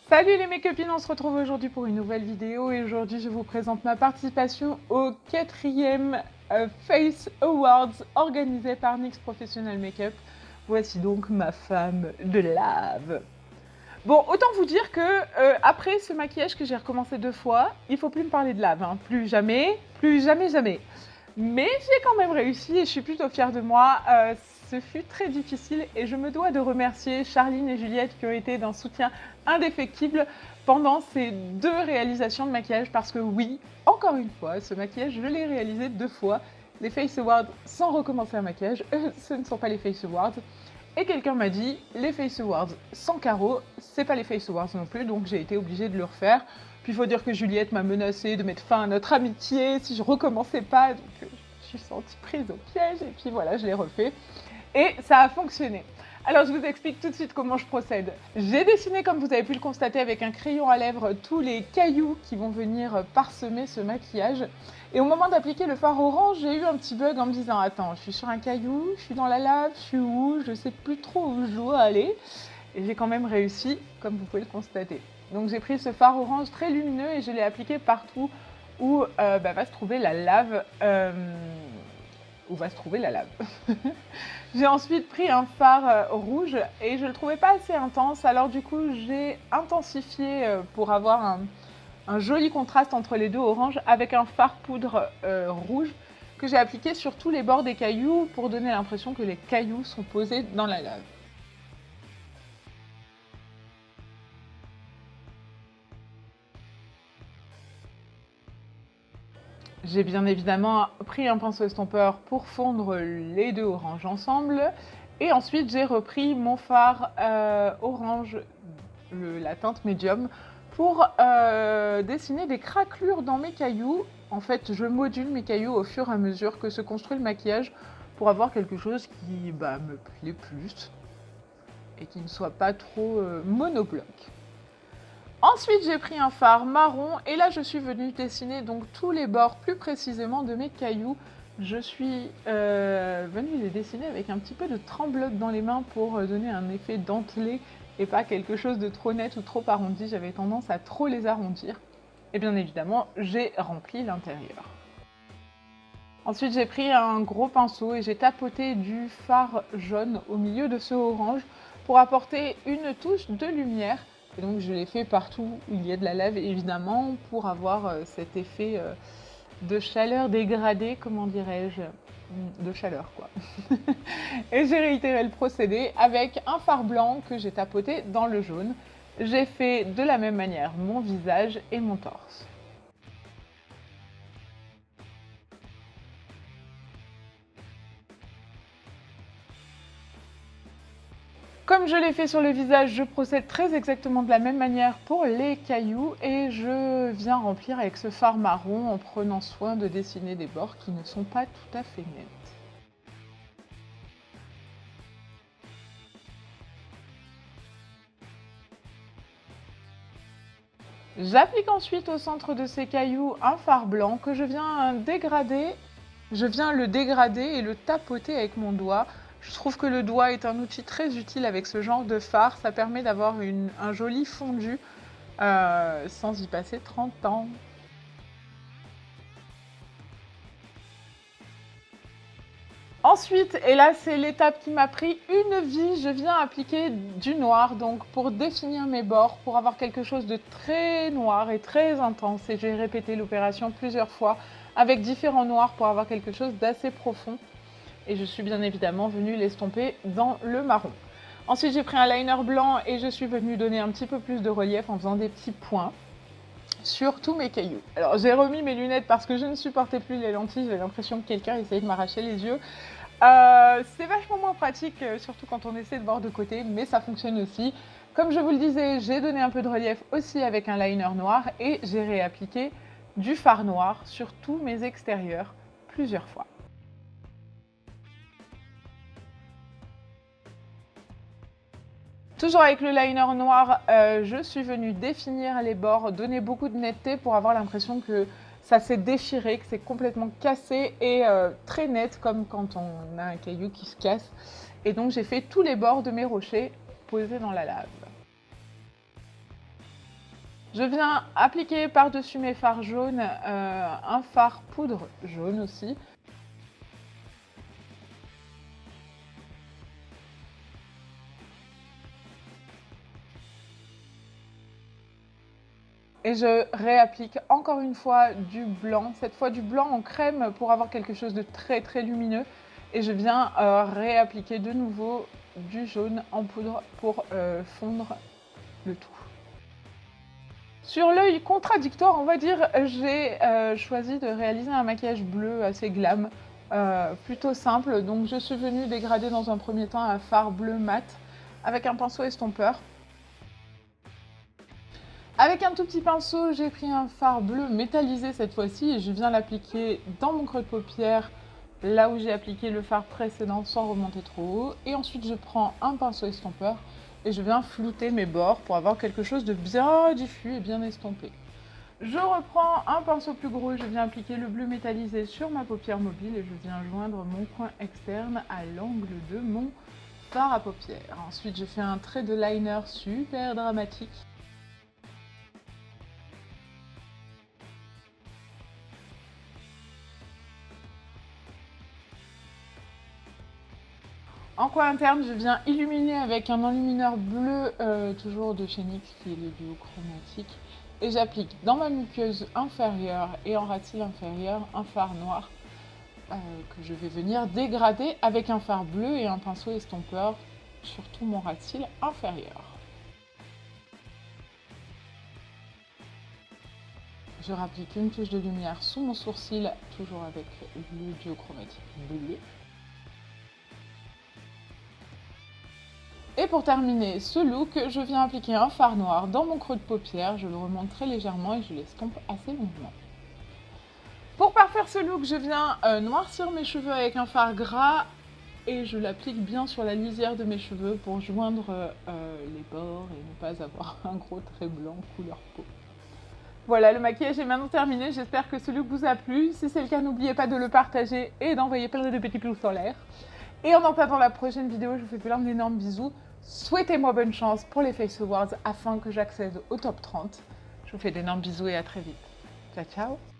Salut les mes copines, on se retrouve aujourd'hui pour une nouvelle vidéo et aujourd'hui je vous présente ma participation au 4e Face Awards organisé par NYX Professional Makeup. Voici donc ma femme de lave. Bon, autant vous dire que après ce maquillage que j'ai recommencé 2 fois, il faut plus me parler de lave, hein. Plus jamais, jamais. Mais j'ai quand même réussi et je suis plutôt fière de moi. Ce fut très difficile et je me dois de remercier Charline et Juliette qui ont été d'un soutien indéfectible pendant ces 2 réalisations de maquillage parce que oui, encore une fois, ce maquillage, je l'ai réalisé 2 fois. Les Face Awards sans recommencer un maquillage, ce ne sont pas les Face Awards. Et quelqu'un m'a dit, les Face Awards sans carreau, c'est pas les Face Awards non plus, donc j'ai été obligée de le refaire. Puis il faut dire que Juliette m'a menacé de mettre fin à notre amitié si je recommençais pas, donc je me suis sentie prise au piège, et puis voilà, je l'ai refait. Et ça a fonctionné. Alors je vous explique tout de suite comment je procède. J'ai dessiné, comme vous avez pu le constater, avec un crayon à lèvres, tous les cailloux qui vont venir parsemer ce maquillage. Et au moment d'appliquer le fard orange, j'ai eu un petit bug en me disant « Attends, je suis sur un caillou, je suis dans la lave, je suis où? Je sais plus trop où je dois aller. » Et j'ai quand même réussi, comme vous pouvez le constater. Donc j'ai pris ce fard orange très lumineux et je l'ai appliqué partout où va se trouver la lave. J'ai ensuite pris un fard rouge et je le trouvais pas assez intense, alors du coup j'ai intensifié pour avoir un joli contraste entre les deux oranges avec un fard poudre rouge que j'ai appliqué sur tous les bords des cailloux pour donner l'impression que les cailloux sont posés dans la lave. J'ai bien évidemment pris un pinceau estompeur pour fondre les deux oranges ensemble. Et ensuite, j'ai repris mon fard orange, la teinte médium, pour dessiner des craquelures dans mes cailloux. En fait, je module mes cailloux au fur et à mesure que se construit le maquillage pour avoir quelque chose qui me plaît plus et qui ne soit pas trop monobloc. Ensuite, j'ai pris un fard marron et là, je suis venue dessiner donc tous les bords plus précisément de mes cailloux. Je suis venue les dessiner avec un petit peu de tremblote dans les mains pour donner un effet dentelé et pas quelque chose de trop net ou trop arrondi. J'avais tendance à trop les arrondir. Et bien évidemment, j'ai rempli l'intérieur. Ensuite, j'ai pris un gros pinceau et j'ai tapoté du fard jaune au milieu de ce orange pour apporter une touche de lumière. Et donc je l'ai fait partout où il y a de la lave évidemment pour avoir cet effet de chaleur dégradée, comment dirais-je, de chaleur quoi. Et j'ai réitéré le procédé avec un fard blanc que j'ai tapoté dans le jaune. J'ai fait de la même manière mon visage et mon torse. Comme je l'ai fait sur le visage, je procède très exactement de la même manière pour les cailloux et je viens remplir avec ce fard marron en prenant soin de dessiner des bords qui ne sont pas tout à fait nets. J'applique ensuite au centre de ces cailloux un fard blanc que je viens dégrader. Je viens le dégrader et le tapoter avec mon doigt. Je trouve que le doigt est un outil très utile avec ce genre de fard. Ça permet d'avoir un joli fondu sans y passer 30 ans. Ensuite, et là c'est l'étape qui m'a pris une vie, je viens appliquer du noir donc pour définir mes bords, pour avoir quelque chose de très noir et très intense. Et j'ai répété l'opération plusieurs fois avec différents noirs pour avoir quelque chose d'assez profond. Et je suis bien évidemment venue l'estomper dans le marron. Ensuite, j'ai pris un liner blanc et je suis venue donner un petit peu plus de relief en faisant des petits points sur tous mes cailloux. Alors, j'ai remis mes lunettes parce que je ne supportais plus les lentilles. J'avais l'impression que quelqu'un essayait de m'arracher les yeux. C'est vachement moins pratique, surtout quand on essaie de voir de côté, mais ça fonctionne aussi. Comme je vous le disais, j'ai donné un peu de relief aussi avec un liner noir et j'ai réappliqué du fard noir sur tous mes extérieurs plusieurs fois. Toujours avec le liner noir, je suis venue définir les bords, donner beaucoup de netteté pour avoir l'impression que ça s'est déchiré, que c'est complètement cassé et très net comme quand on a un caillou qui se casse. Et donc j'ai fait tous les bords de mes rochers posés dans la lave. Je viens appliquer par-dessus mes fards jaunes un fard poudre jaune aussi. Et je réapplique encore une fois du blanc, cette fois du blanc en crème pour avoir quelque chose de très très lumineux. Et je viens réappliquer de nouveau du jaune en poudre pour fondre le tout. Sur l'œil contradictoire, on va dire, j'ai choisi de réaliser un maquillage bleu assez glam, plutôt simple. Donc je suis venue dégrader dans un premier temps un fard bleu mat avec un pinceau estompeur. Avec un tout petit pinceau, j'ai pris un fard bleu métallisé cette fois-ci et je viens l'appliquer dans mon creux de paupière, là où j'ai appliqué le fard précédent sans remonter trop haut. Et ensuite, je prends un pinceau estompeur et je viens flouter mes bords pour avoir quelque chose de bien diffus et bien estompé. Je reprends un pinceau plus gros, je viens appliquer le bleu métallisé sur ma paupière mobile et je viens joindre mon coin externe à l'angle de mon fard à paupières. Ensuite, je fais un trait de liner super dramatique. En coin interne, je viens illuminer avec un enlumineur bleu, toujours de chez NYX, qui est le duo chromatique. Et j'applique dans ma muqueuse inférieure et en ras de cils inférieur un fard noir que je vais venir dégrader avec un fard bleu et un pinceau estompeur sur tout mon ras de cils inférieur. Je rapplique une touche de lumière sous mon sourcil, toujours avec le duo chromatique bleu. Et pour terminer ce look, je viens appliquer un fard noir dans mon creux de paupière, je le remonte très légèrement et je l'estompe assez longuement. Pour parfaire ce look, je viens noircir mes cheveux avec un fard gras et je l'applique bien sur la lisière de mes cheveux pour joindre les bords et ne pas avoir un gros trait blanc couleur peau. Voilà, le maquillage est maintenant terminé, j'espère que ce look vous a plu. Si c'est le cas, n'oubliez pas de le partager et d'envoyer plein de petits pouces en l'air. Et en attendant la prochaine vidéo, je vous fais plein d'énormes bisous. Souhaitez-moi bonne chance pour les Face Awards afin que j'accède au top 30. Je vous fais d'énormes bisous et à très vite. Ciao, ciao!